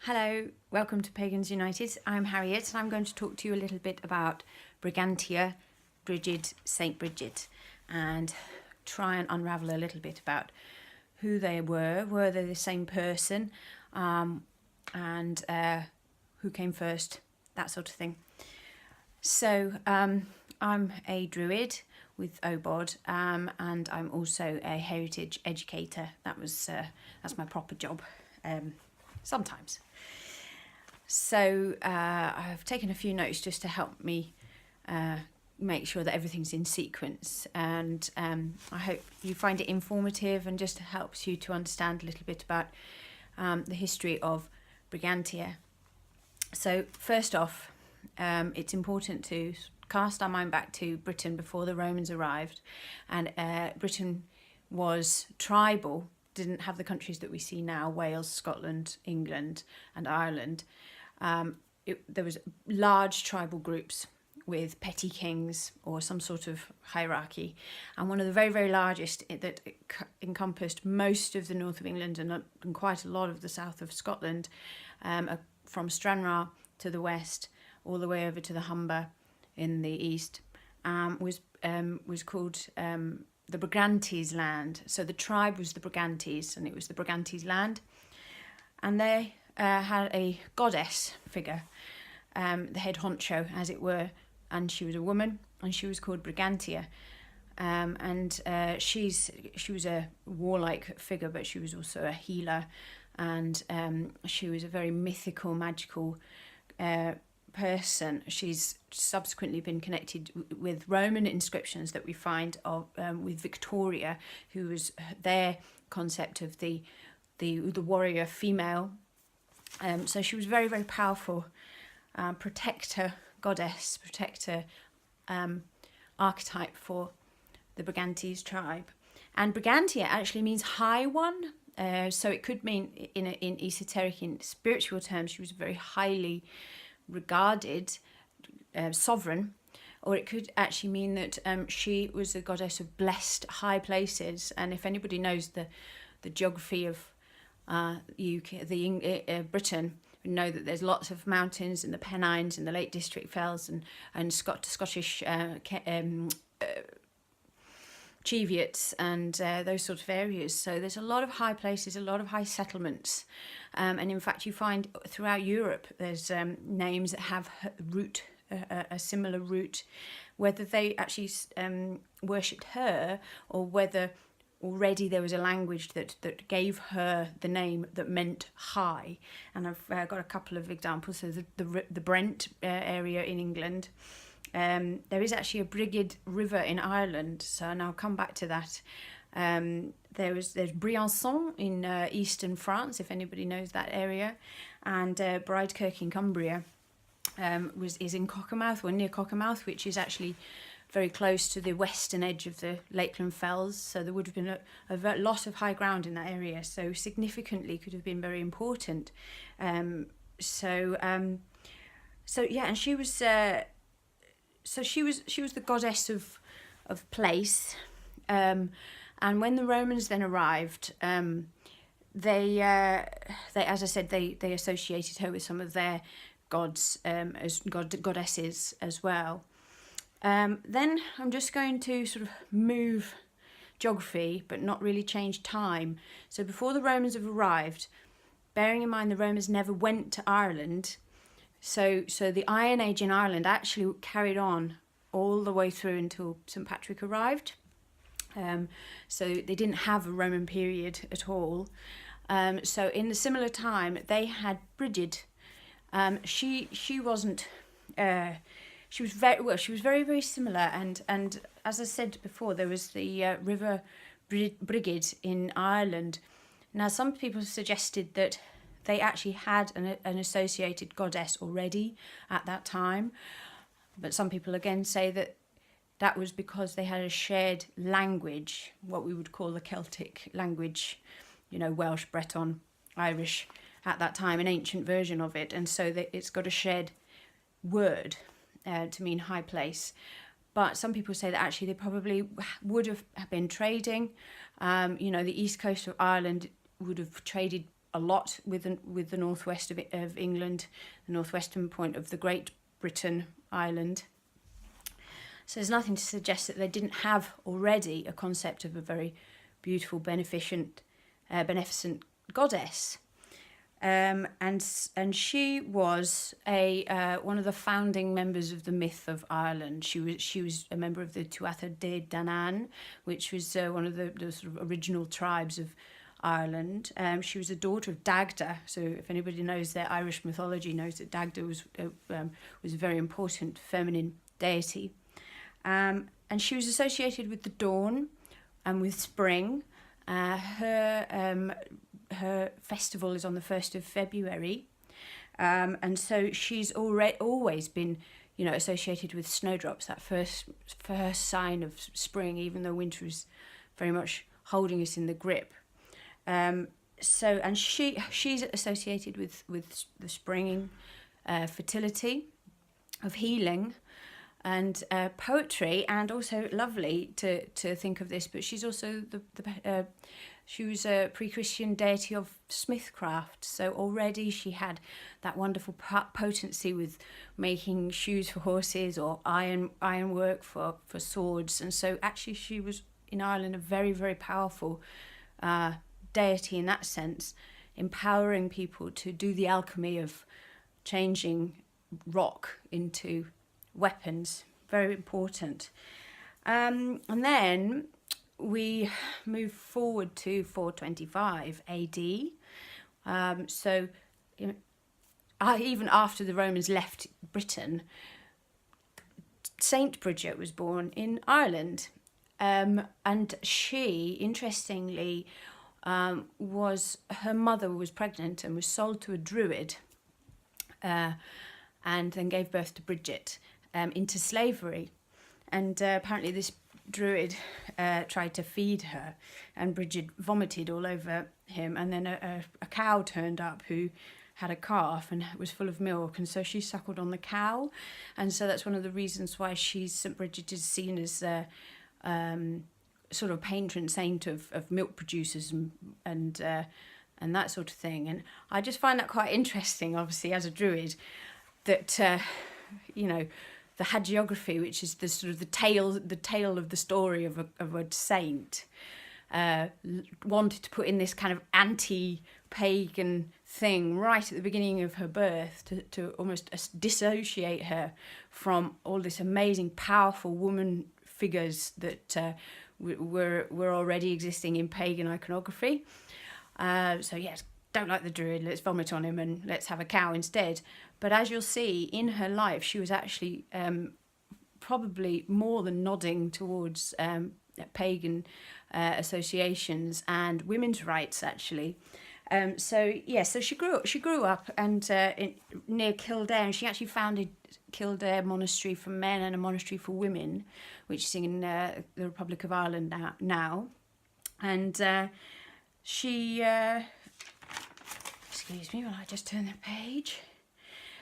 Hello, welcome to Pagans United. I'm Harriet and I'm going to talk to you a little bit about Brigantia, Brigid, Saint Brigit, and try and unravel a little bit about who they were they the same person, and who came first, that sort of thing. So I'm a druid with OBOD, and I'm also a heritage educator. That's my proper job, sometimes. So I've taken a few notes just to help me make sure that everything's in sequence, and I hope you find it informative and just helps you to understand a little bit about the history of Brigantia. So first off, it's important to cast our mind back to Britain before the Romans arrived, and Britain was tribal, didn't have the countries that we see now, Wales, Scotland, England and Ireland. There was large tribal groups with petty kings or some sort of hierarchy, and one of the very, very largest that encompassed most of the north of England and quite a lot of the south of Scotland, from Stranraer to the west all the way over to the Humber in the east, was called the Brigantes land. So the tribe was the Brigantes, and it was the Brigantes land, and they had a goddess figure, the head honcho as it were, and she was a woman and she was called Brigantia, and she was a warlike figure, but she was also a healer, and she was a very mythical, magical person. She's subsequently been connected with Roman inscriptions that we find of with Victoria, who was their concept of the warrior female. So she was very, very powerful, protector goddess, protector archetype for the Brigantes tribe. And Brigantia actually means high one. So it could mean in esoteric, in spiritual terms, she was very highly regarded sovereign, or it could actually mean that she was the goddess of blessed high places. And if anybody knows the geography of Britain, we know that there's lots of mountains in the Pennines and the Lake District fells and Scottish Cheviots and those sort of areas. So there's a lot of high places, a lot of high settlements, and in fact you find throughout Europe there's names that have a similar root, whether they actually worshipped her or whether already there was a language that gave her the name that meant high. And I've got a couple of examples. So the Brent area in England. There is actually a Brigid river in Ireland, so and I'll come back to that. There's Briançon in eastern France, if anybody knows that area, and Bridekirk in Cumbria is in Cockermouth, or near Cockermouth, which is actually very close to the western edge of the Lakeland Fells. So there would have been a lot of high ground in that area, so significantly could have been very important. So yeah, and she was. So she was the goddess of place, and when the Romans then arrived, they as I said, they associated her with some of their gods as goddesses as well. Then I'm just going to sort of move geography, but not really change time. So before the Romans have arrived, bearing in mind the Romans never went to Ireland. So the Iron Age in Ireland actually carried on all the way through until St. Patrick arrived. So they didn't have a Roman period at all. So in a similar time, they had Brigid. She wasn't. She was very, very similar. And as I said before, there was the River Brigid in Ireland. Now, some people suggested that they actually had an associated goddess already at that time. But some people again say that was because they had a shared language, what we would call the Celtic language, Welsh, Breton, Irish at that time, an ancient version of it. And so that it's got a shared word to mean high place. But some people say that actually they probably would have been trading. The east coast of Ireland would have traded a lot with the northwest of England, the northwestern point of the Great Britain island. So there's nothing to suggest that they didn't have already a concept of a very beautiful, beneficent goddess. And she was one of the founding members of the myth of Ireland. She was a member of the Tuatha De Danann, which was one of the sort of original tribes of Ireland. She was a daughter of Dagda. So if anybody knows their Irish mythology, knows that Dagda was a very important feminine deity. And she was associated with the dawn and with spring. Her festival is on the 1st of February, and so she's always been, associated with snowdrops, that first sign of spring, even though winter is very much holding us in the grip. And she's associated with the springing, fertility, of healing, and poetry, and also lovely to think of this. But she's also she was a pre-Christian deity of smithcraft, so already she had that wonderful potency with making shoes for horses or ironwork for swords. And so actually she was in Ireland a very, very powerful deity in that sense, empowering people to do the alchemy of changing rock into weapons. Very important. And then we move forward to 425 AD. So even after the Romans left Britain, Saint Brigit was born in Ireland. And she, interestingly, her mother was pregnant and was sold to a druid, and then gave birth to Brigit into slavery. And apparently this druid tried to feed her, and Brigid vomited all over him, and then a cow turned up who had a calf and was full of milk, and so she suckled on the cow. And so that's one of the reasons why St. Brigid is seen as sort of patron saint of milk producers and that sort of thing. And I just find that quite interesting, obviously, as a druid, that the hagiography, which is the sort of the tale of the story of a saint, wanted to put in this kind of anti-pagan thing right at the beginning of her birth to almost dissociate her from all this amazing, powerful woman figures that were already existing in pagan iconography. So yes, don't like the druid, let's vomit on him and let's have a cow instead. But as you'll see, in her life, she was actually probably more than nodding towards pagan associations and women's rights, actually. So she grew up and near Kildare, and she actually founded Kildare Monastery for men and a monastery for women, which is in the Republic of Ireland now. And she, excuse me while I just turn the page.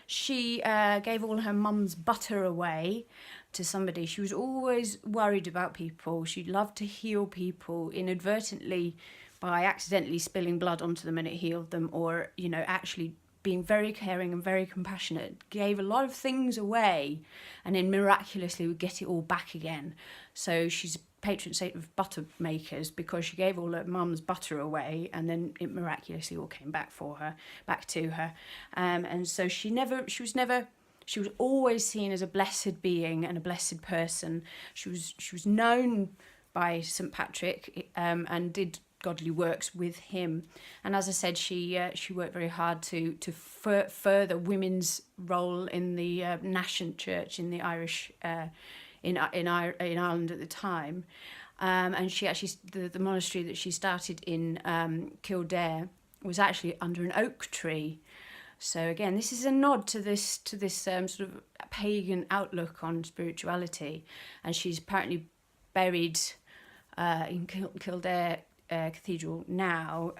She gave all her mum's butter away to somebody. She was always worried about people. She loved to heal people inadvertently by accidentally spilling blood onto them and it healed them, or, actually being very caring and very compassionate. Gave a lot of things away and then miraculously would get it all back again. So she's patron saint of butter makers because she gave all her mum's butter away and then it miraculously all came back to her. And so she was always seen as a blessed being and a blessed person. She was known by St. Patrick and did godly works with him. And as I said, she worked very hard to further women's role in the nascent church in the Irish in Ireland at the time. And she actually, the monastery that she started in Kildare was actually under an oak tree. So again, this is a nod to this sort of pagan outlook on spirituality. And she's apparently buried in Kildare Cathedral now.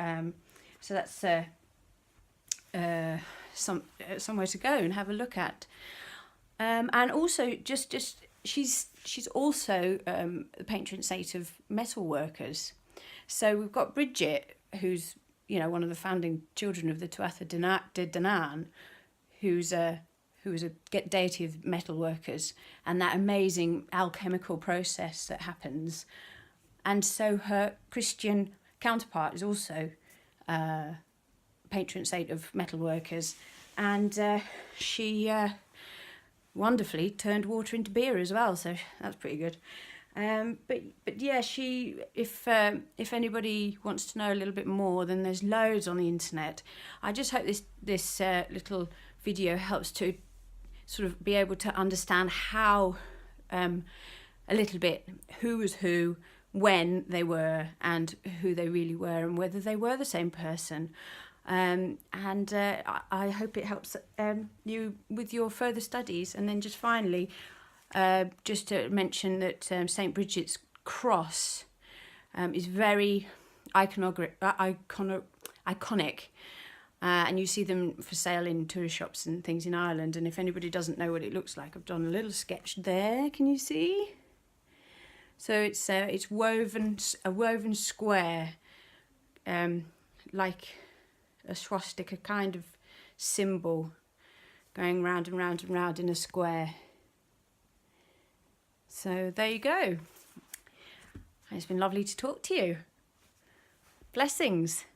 So that's somewhere to go and have a look at. And also just she's also the patron saint of metal workers. So we've got Brigit, who's you know, one of the founding children of the Tuatha De Danann, who was a deity of metal workers, and that amazing alchemical process that happens. And so her Christian counterpart is also patron saint of metal workers, and she wonderfully turned water into beer as well, so that's pretty good. But yeah, she, if anybody wants to know a little bit more, then there's loads on the internet. I just hope this little video helps to sort of be able to understand how a little bit who was who, when they were, and who they really were, and whether they were the same person. I hope it helps you with your further studies. And then just finally, just to mention that St. Brigit's cross is very iconic, and you see them for sale in tourist shops and things in Ireland. And if anybody doesn't know what it looks like, I've done a little sketch there. Can you see? So it's a woven square, like a swastika kind of symbol, going round and round and round in a square. So there you go. It's been lovely to talk to you. Blessings.